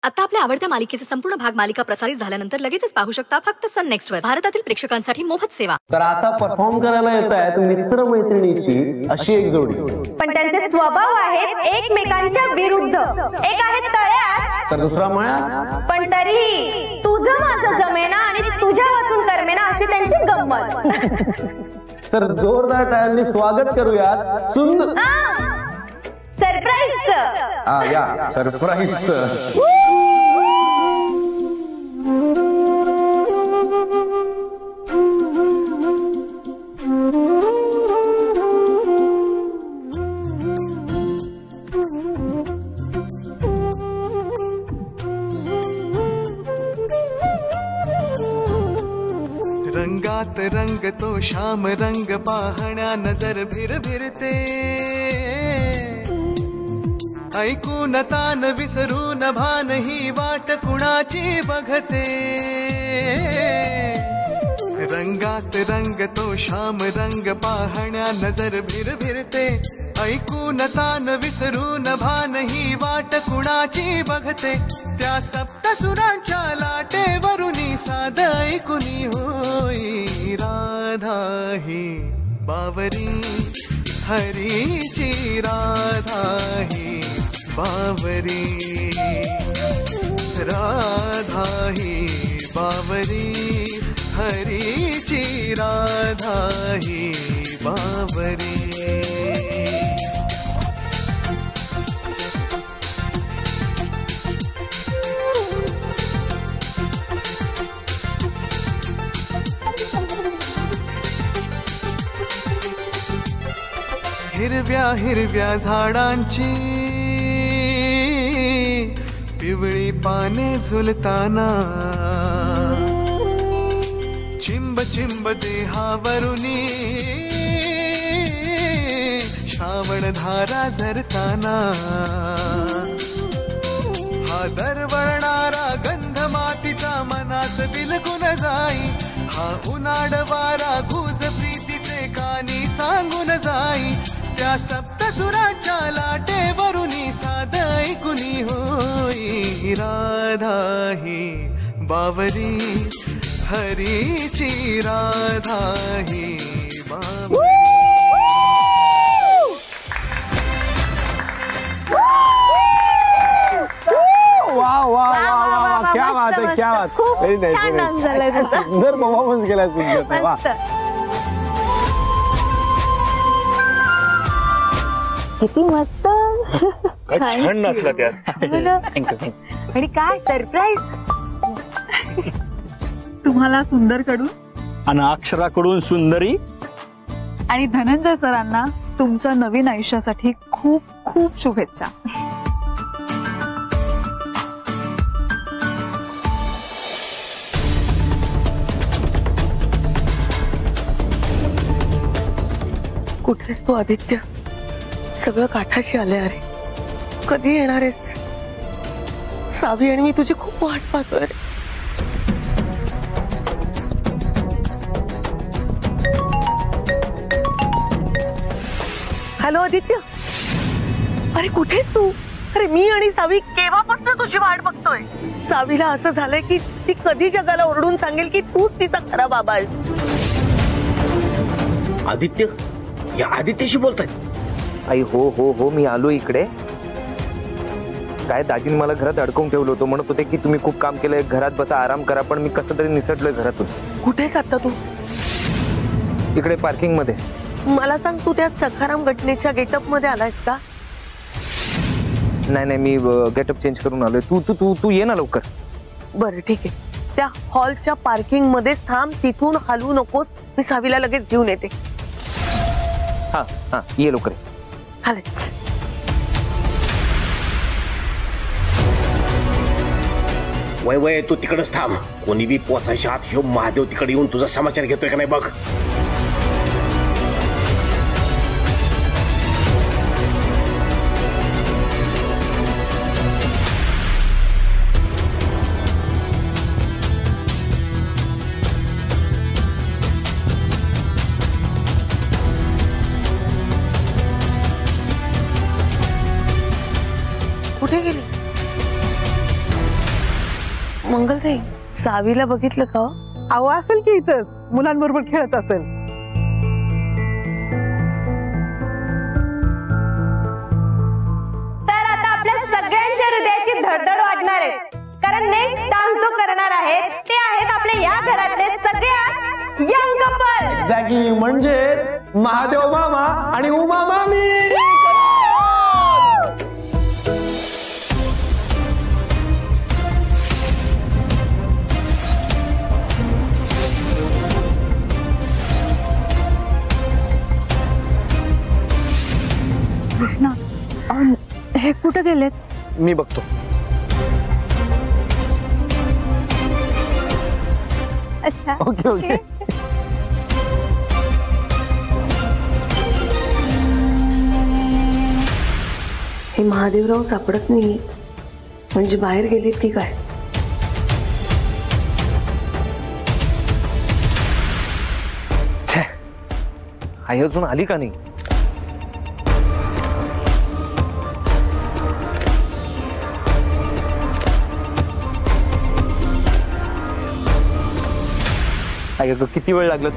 आता आपल्या आवडत्या मालिकेचे संपूर्ण भाग मालिका प्रसारित झाल्यानंतर लगेचच पाहू शकता फक्त सन नेक्स्ट वर भारतातील प्रेक्षकांसाठी मोफत सेवा। तर आता परफॉर्म करायला येत आहेत मित्र मैत्रिणीची अशी एक जोडी, पण त्यांचे स्वभाव आहेत एकमेकांच्या विरुद्ध। एक आहे तळ्यात तर दुसरा मळ्यात, पण तरीही तुझं माझं जमेना आणि तुझ्या वाचून करमेना अशी त्यांची गंमत। तर जोरदार टाळ्यांनी स्वागत करूयात सुंदर सरप्राईजचं। या सरप्राईजचं। रंगात रंग तो श्याम रंग पाहण्या नजर भिरभिरते, ऐकून तान विसरून भान ही वाट कुणाची बघते। रंगात रंग तो श्याम रंग पाहण्या नजर भिरभिरते, ऐकून तान विसरून भान ही वाट कुणाची बघते। त्या सप्तसुरांच्या लाटेवरुनी साध ऐकुनी होई राधा ही बावरी, हरीची राधा ही बावरी, राधा ही बावरी, हरीची राधा ही बावरी। हिरव्या हिरव्या झाडांची पिवळी पाने झुलताना, चिंब चिंब देहावरुनी श्रावण धारा झरताना। हा दरवळणारा गंध मातीचा मनात बिलगुन जाई, हा उन्हाळ वारा घुस प्रीतीचे कानी सांगून जाई। त्या सप्तसुराच्या लाटेवरुनी साध ऐकुनी होई राधा ही बावरी, हरीची राधा ही बावरी। वाह वाह वाह वाह, क्या बात है, क्या बात। छान डान्स झालाय तुझा, सुंदर परफॉर्मन्स केलाय तुमचा। वाह, किती मस्त, काय छान नाचला त्यात। आणि काय सरप्राईज। तुम्हाला सुंदर कडून आणि अक्षराकडून सुंदरी आणि धनंजय सरांना तुमच्या नवीन आयुष्यासाठी खूप खूप शुभेच्छा। कुठेस तू आदित्य? सगळं काठाशी आले अरे, कधी येणार आहेस? सावी आणि मी तुझी खूप वाट पाहतोय रे। हॅलो आदित्य, अरे कुठेस तू? अरे मी आणि सावी केव्हापासून तुझी वाट बघतोय। सावीला असं झालंय की ती कधी जगाला ओरडून सांगेल की तूच तिचा खरा बाबा आहेस। आदित्य, या आदित्यशी बोलताय? आई हो हो हो, मी आलो इकडे। काय दाजीने मला घरात अडकवून ठेवलं होतं, म्हणत होते की तुम्ही खूप काम केलंय, घरात बसा आराम करा, पण मी कसं तरी निसटलोय घरातून। कुठेस आता तू? इकडे पार्किंग मध्ये। मला सांग, तू त्या सखाराम घटनेच्या गेटअप मध्ये आलायस का? नाही नाही, मी गेटअप चेंज करून आलोय। तू तू तू तू ये ना लवकर। बरं ठीक आहे, त्या हॉलच्या पार्किंग मध्ये थांब, तिथून हलू नकोस, मी सावीला लगेच घेऊन येते। हा हा, ये लवकर। आलेच। वय वय, तू तिकडच थांब, कोणी बी पोचायच्या आत ह्यो महादेव तिकडे येऊन तुझा समाचार घेतोय का नाही बघ। कुठे गेली? मंगलताई, सावीला बघितलं का? अहो असेल की इथं मुलांबरोबर खेळत असेल. तर आता आपल्या सगळ्यांच्या हृदयाची धडधड वाढणार आहे, कारण नेक्स्ट डान्स जो करणार आहे ते आहेत आपले या घरातले सगळ्यात यंग कपल. एक्झॅक्टली, म्हणजे महादेव मामा आणि उमा मामी. कृष्णा, हे कुठे गेलेत? मी बघतो. अच्छा, ओके ओके. हे महादेवराव सापडत नाही, म्हणजे बाहेर गेलेत की काय? छे, आई अजून आली का नाही? आई अगं किती वेळ लागला?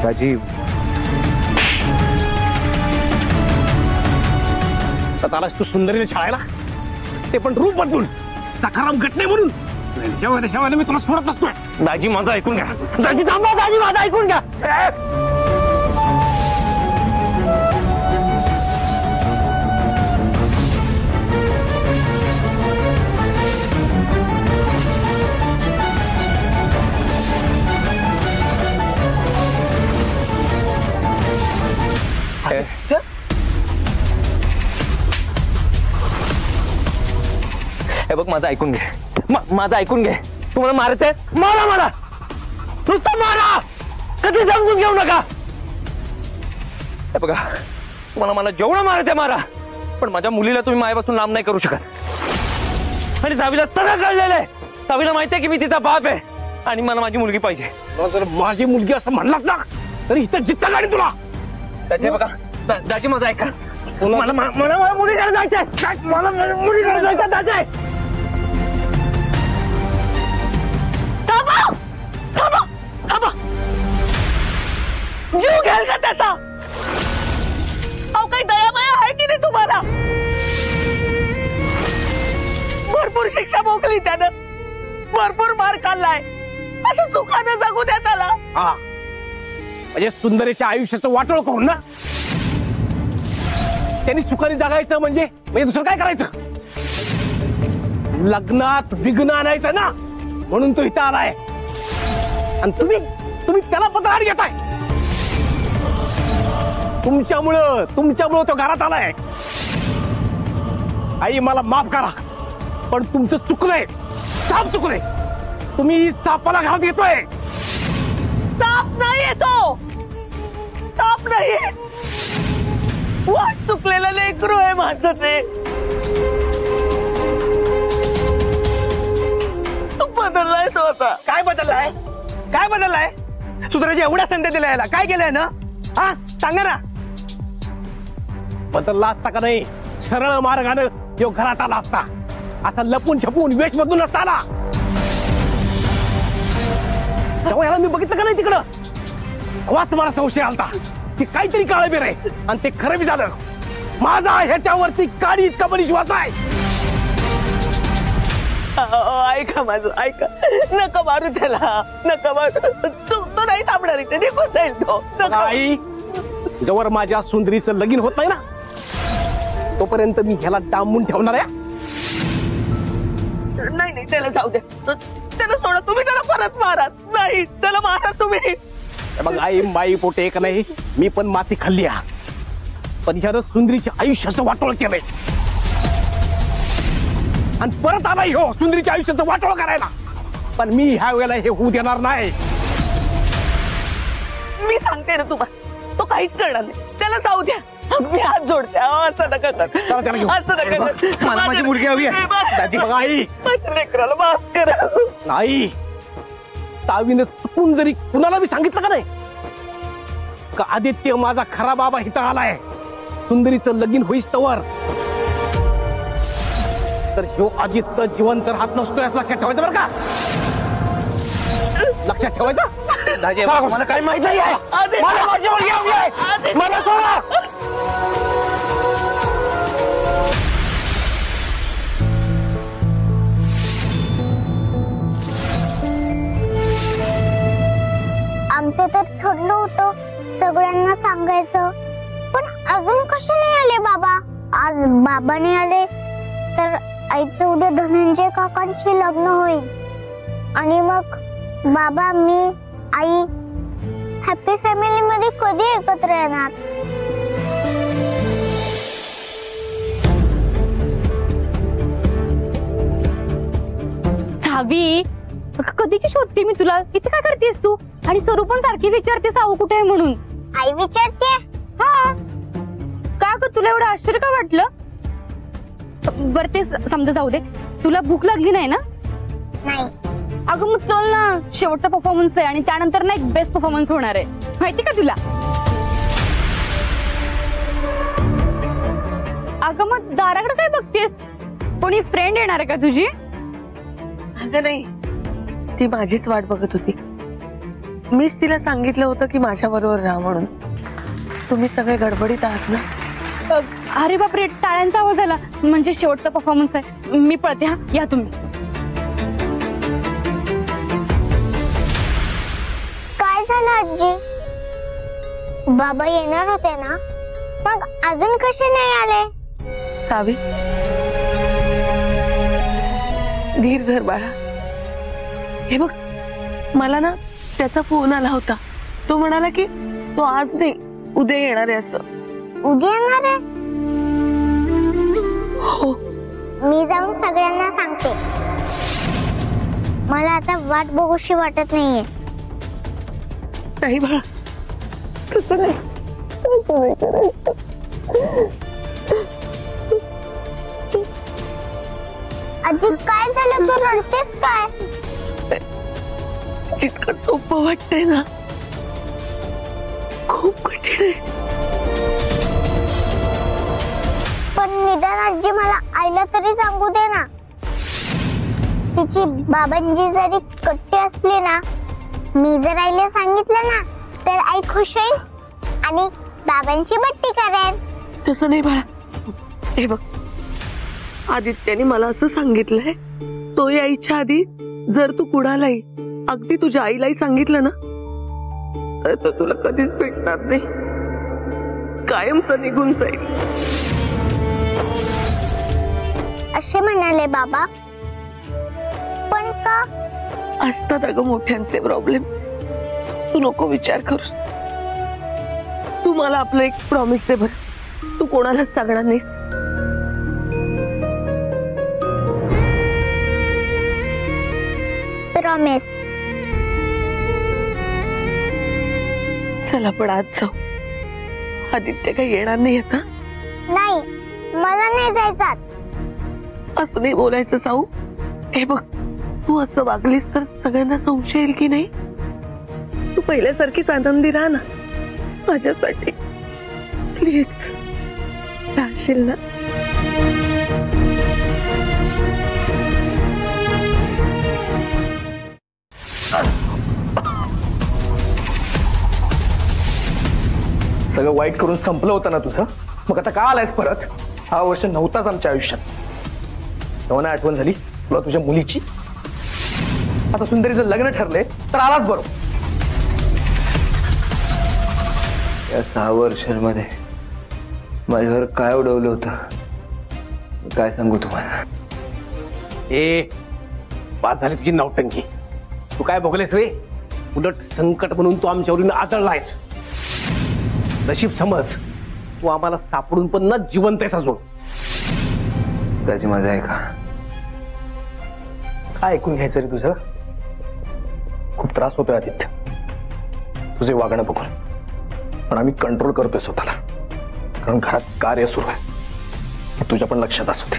राजीव, आलास तू सुंदरीने छाळायला, ते पण रूप बदलून. सखाराम गट नाही म्हणून. ह्या मी तुला सोडत नसतो. दाजी माझं ऐकून घ्या. दाजी थांबा, दाजी माझं ऐकून घ्या. हे बघ, माझं ऐकून घे. माझं ऐकून घे. तुम्हाला मारायचंय, मारा मारा, नुसतं मारा, कधी समजून घेऊ नका. हे बघा, तुम्हाला मला जेवढं मारायचंय मारा, पण माझ्या मुलीला तुम्ही मायापासून लांब नाही करू शकत. आणि सावीला सगळं कळलेलं आहे. सावीला माहिती आहे की मी तिचा बाप आहे आणि मला माझी मुलगी पाहिजे. जर माझी मुलगी असं म्हणलास ना तरी इथं जित्ता गाडी तुला. दाजी बघा, दाजी माझं ऐका. मला मुलीकडे जायचंय. मला मुलीकडे जायचं दाजी. जीव घ्याल का त्याचा? अहो, काही दयामाया आहे की नाही तुम्हाला? भरपूर शिक्षा भोगली त्यानं, भरपूर मार खाल्लाय. आता सुखानं जगू द्या त्याला. हा, म्हणजे सुंदरीच्या आयुष्याचं वाटोळ करून ना त्यांनी सुखाने जगायचं, म्हणजे दुसरं काय करायचं? लग्नात विघ्न आणायचं ना, म्हणून तो इथं आलाय. आणि तुम्ही त्याला पत्रहार घेताय. तुमच्यामुळं तो घरात आलाय. आई मला माफ करा, पण तुमचं चुकलंय. साप चुकलंय. तुम्ही सापाला घरात घेतोय. साप नाही येतो, साप नाही. वाट चुकलेला लेकरू आहे माझं ते. तू बदललाय तो आता. काय बदललाय? काय बदललाय? सुधाराच्या एवढ्या संधी दिल्या याला काय केलंय ना? हा, सांगा ना. बदलला असता का नाही? सरळ मार्गानं जो घरात आला असता. असा लपून छपून वेश बदलून असता आला. तेव्हा याला मी बघितलं का नाही तिकडं? तेव्हाच तुम्हाला संशय आलता की काहीतरी काळं बेर आहे. आणि ते खरं बी झालं. माझा ह्याच्यावरती काडी इतका पण विश्वास आहे. ऐका माझं, ऐका. नका मारू त्याला, नका मारू. तो नाही थांबणार इथे, निघून जाईल तो. आई, जवळ माझ्या सुंदरीचं लगीन होत नाही ना, तोपर्यंत मी ह्याला डांबून ठेवणार आहे. नाही, त्याला जाऊ द्या. त्याला सोडा. तुम्ही त्याला परत मारा. नाही, त्याला मारा तुम्ही. मग आई, माई पोटे एक नाही, मी पण माती खाल्ली आहे. पण ह्यानं सुंदरीच्या आयुष्याचं वाटोळ केलंय. आणि परत आला हो सुंदरीच्या आयुष्याचं वाटोळ करायला. पण मी ह्या वेळेला हे होऊ देणार नाही. मी सांगते ना तुम्हाला, तो काहीच करणार नाही. त्याला जाऊ द्या. मी हात जोडते. असं नका कर. असं नका कर. मला माझी मुलगी हवी आहे. दादी बघा आई, माझ्या लेकराला माफ करा. नाही, तावीनं चुकून जरी कुणाला मी सांगितलं का नाही का आदित्य माझा खरा बाबा इथं आलाय, सुंदरीचं लगीन होईस तवर तर जो आदित्य जिवंत राहत नसतोय असं लक्षात ठेवायचं बरं का? लक्षात ठेवायचं. दाजी मला काही माहित नाही आहे. मला माझ्यावर येऊ नये. मला सोडा. आमचं तर ठरलं होतं सगळ्यांना सांगायचं, पण अजून कसे नाही आले बाबा? आज बाबा नाही आले तर आईचं उद्या धनंजय काकांशी लग्न होईल आणि मग बाबा, मी, आई हॅपी फॅमिली मध्ये कधी एकत्र येणार? सावी, कधीची शोधते मी तुला. किती काय करतेस तू? आणि सरू पण सारखी विचारते सावू कुठे आहे म्हणून. आई विचारते? हा, का ग तुला एवढं आश्चर्य का वाटलं? बर ते समजा जाऊ दे. तुला भूक लागली नाही ना? नाही. अगं मग चल ना, शेवटचा परफॉर्मन्स आहे आणि त्यानंतर ना एक बेस्ट परफॉर्मन्स होणार आहे, माहिती का तुला? अगं मग दाराकडे काय बघतेस? कोणी फ्रेंड येणार आहे का तुझी? अगं नाही, ती माझीच वाट बघत होती. मीच तिला सांगितलं होतं की माझ्या बरोबर राहा म्हणून. तुम्ही सगळे गडबडीत आहात ना? अरे बापरे, टाळ्यांचा आवाज आला. म्हणजे शेवटचा परफॉर्मन्स आहे. मी पळते. हा, या तुम्ही. काय झालं आजी? बाबा येणार होते ना, मग अजून कसे नाही आले? सावी, धीर धर बाळा. हे बघ, मला ना त्याचा फोन आला होता. तो म्हणाला की तो आज नाही उद्या येणार आहे. असं उद्या येणार आहे? हो. मी जाऊन सगळ्यांना सांगते. मला आता वाट बघूशी वाटत नाहीये. नाही बाळा, तसं नाही, तसं नाही करायचं. आजी काय झालं? तू रडतेस काय? जितकं सोपं वाटतंय ना, खूप कठीण आहे. पण निदान आजी मला आईला तरी सांगू दे ना. तिची बाबांची जरी कट्टी असली ना, मी जर आईला सांगितलं ना तर आई खुश होईल आणि बाबांची बट्टी करेल. तसं नाही बाळा. हे बघ, आदित्याने मला असं सांगितलंय, तो यायच्या आधी जर तू कुणालाही, अगदी तुझ्या आईलाही सांगितलं ना, तर तो तुला कधीच भेटणार नाही, कायमचं निघून जाईल. असे म्हणाले बाबा. पण का? असतात अगं मोठ्यांचे प्रॉब्लेम. तू नको विचार करूस. तू मला आपलं एक प्रॉमिस दे बरं. तू कोणालाच सांगणार नाहीस. प्रॉमिस. चला पण आज जाऊ. आदित्य काही येणार नाही आता? नाही, मला नाही जायचं. असं नाही बोलायचं साऊ. हे बघ, तू असं वागलीस तर सगळ्यांना संशय येईल की नाही. तू पहिल्यासारखीच आनंदी राहा ना माझ्यासाठी, प्लीज. राहशील ना? सगळं वाईट करून संपलं होतं ना तुझं, मग आता का आलायस परत? हा वर्ष नव्हताच आमच्या आयुष्यात. तेव्हा नाही आठवण झाली तुला तुझ्या मुलीची? आता सुंदरीचं लग्न ठरले तर आलाच बरोबर. या 6 वर्षांमध्ये माझ्यावर काय उडवलं होतं काय सांगू तुम्हाला. बाद झाली तुझी नौटंकी. तू काय बघलेस रे? उलट संकट म्हणून तू आमच्यावरून आदळलायस. नशीब समज तू आम्हाला सापडून पण न जिवंत आहेस अजून. त्याची मजा आहे का? काय ऐकून घ्यायचं रे तुझं? खूप त्रास होतोय आदित्य तुझे वागणं बघून, पण आम्ही कंट्रोल करतोय स्वतःला, कारण घरात कार्य सुरू आहे. हे तुझ्या पण लक्षात असू दे.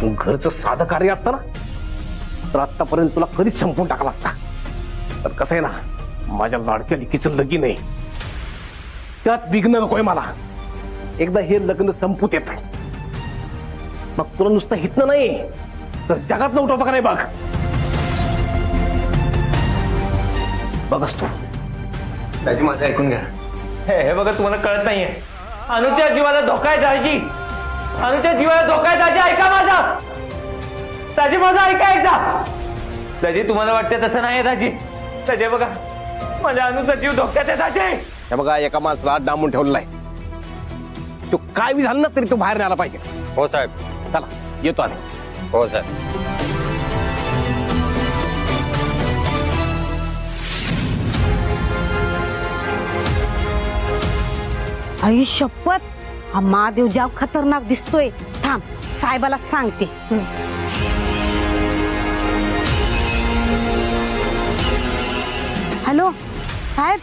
घरचं साधं कार्य असतं ना तर आतापर्यंत तुला कधीच संपून टाकला असता. तर कसं आहे ना, माझ्या लाडक्या लिकीचं लगीन आहे, त्यात विघ्न नकोय मला. एकदा हे लग्न संपूत येत मग तुला नुसतं हितनं नाही तर जगात उठवतो का नाही बघ. बघच तू. दाजी माझं ऐकून घ्या. हे बघा तुम्हाला कळत नाहीये. अनुच्या जीवाला धोका आहे दाजी. अनुच्या जीवाला धोका आहे दाजी. ऐका माझा दाजी. माझं ऐका एकदा. दाजी तुम्हाला वाटतं तसं नाही दाजी. दाजी बघा माझ्या अनुचा जीव धोक्यात आहे दाजी. हे बघा एका माणसाला डांबून ठेवलेला आहे. तो काय बी झालं ना तरी तो बाहेर आला पाहिजे. हो साहेब. चला येतो आम्ही. हो साहेब. आई शपथ, हा महादेव जाव खतरनाक दिसतोय. थांब साहेबाला सांगते. हॅलो साहेब.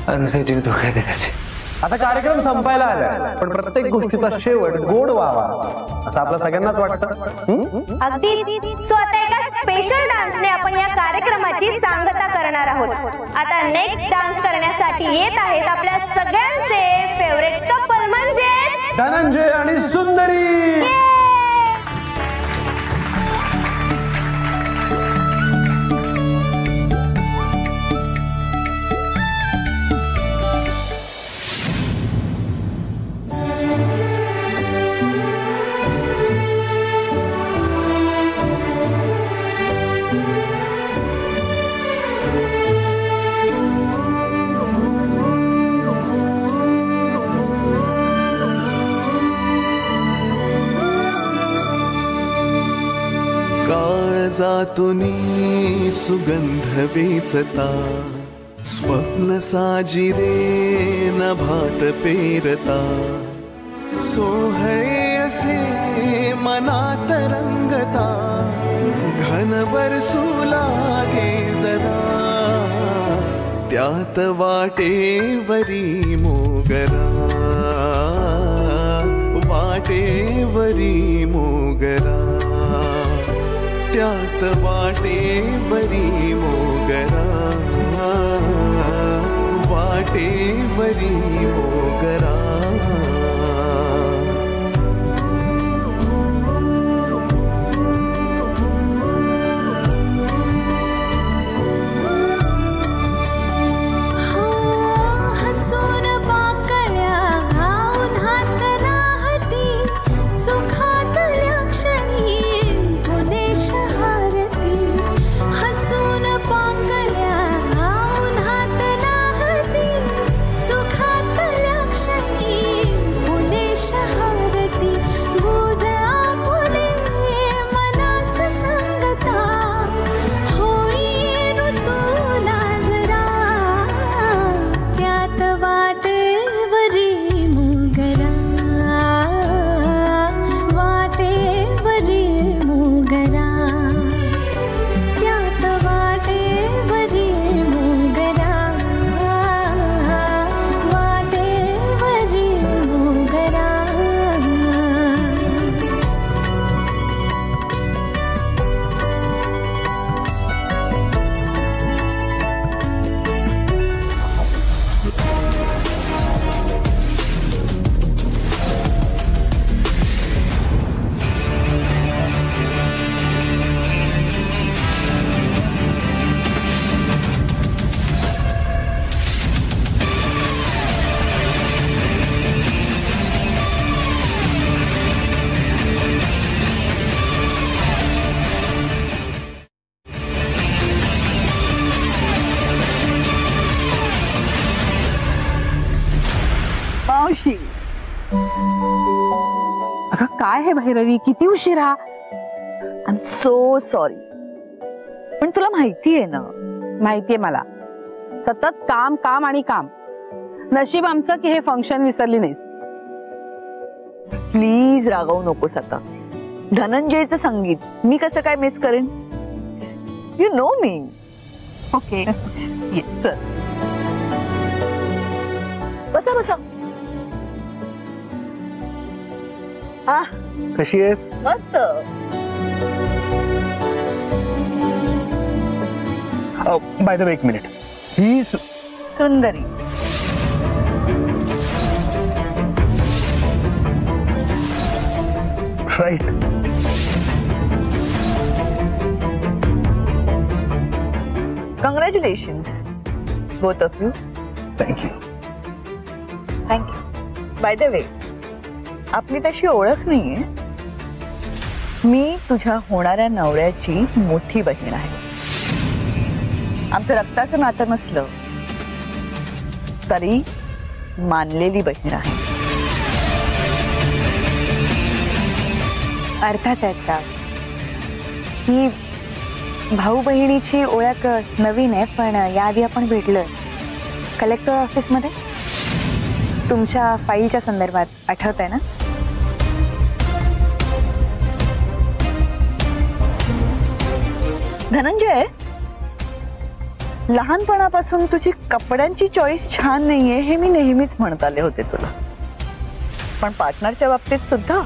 अनुचा जीव धोक्यात आहे त्याचे. आता कार्यक्रम संपायला आला पण प्रत्येक गोष्टीचा शेवट गोड व्हावा असं आपल्या सगळ्यांनाच वाटतं. अगदी. सो आता एका स्पेशल डान्सने आपण या कार्यक्रमाची सांगता करणार आहोत. आता नेक्स्ट डान्स करण्यासाठी येत आहेत आपल्या सगळ्यांचे फेवरेट कपल म्हणजे धनंजय आणि सुंदरी. काळजातुनी सुगंध वेचता स्वप्न साजिरे नभात पेरता सोहळे असे मनात रंगता घन बरसू लागे जरा त्यात वाटेवरी मोगरा वाटेवरी मोगरा त्यात वाटेवरी मोगरा वाटेवरी मोगरा अगं काय हे भैरवी, किती उशिरा. I am so sorry. पण तुला माहितीये ना. माहितीये मला. सतत काम काम आणि काम. नशीब आमचं की हे फंक्शन विसरली नाहीस. प्लीज रागवू नकोस आता. धनंजयचं संगीत मी कसं काय मिस करेन. You know me. Okay. Yes sir. बसा बसा. कशी आहेस. मस्त. बाय द वे एक मिनिट. ही सुंदरी. Right. Congratulations both of you. Thank you. Thank you. By the way, आपली तशी ओळख नाहीये. मी तुझ्या होणाऱ्या नवऱ्याची मोठी बहीण आहे. आमचं रक्ताचं नातं नसलं तरी मानलेली बहीण आहे. अर्थात त्याचा ही भाऊ बहिणीची ओळख नवीन आहे, पण याआधी आपण भेटलोय कलेक्टर ऑफिसमध्ये तुमच्या फाईलच्या संदर्भात. आठवत आहे ना? धनंजय, लहानपणापासून तुझी कपड्यांची चॉईस छान नाहीये हे मी नेहमीच म्हणत आले होते तुला, पण पार्टनरच्या बाबतीत सुद्धा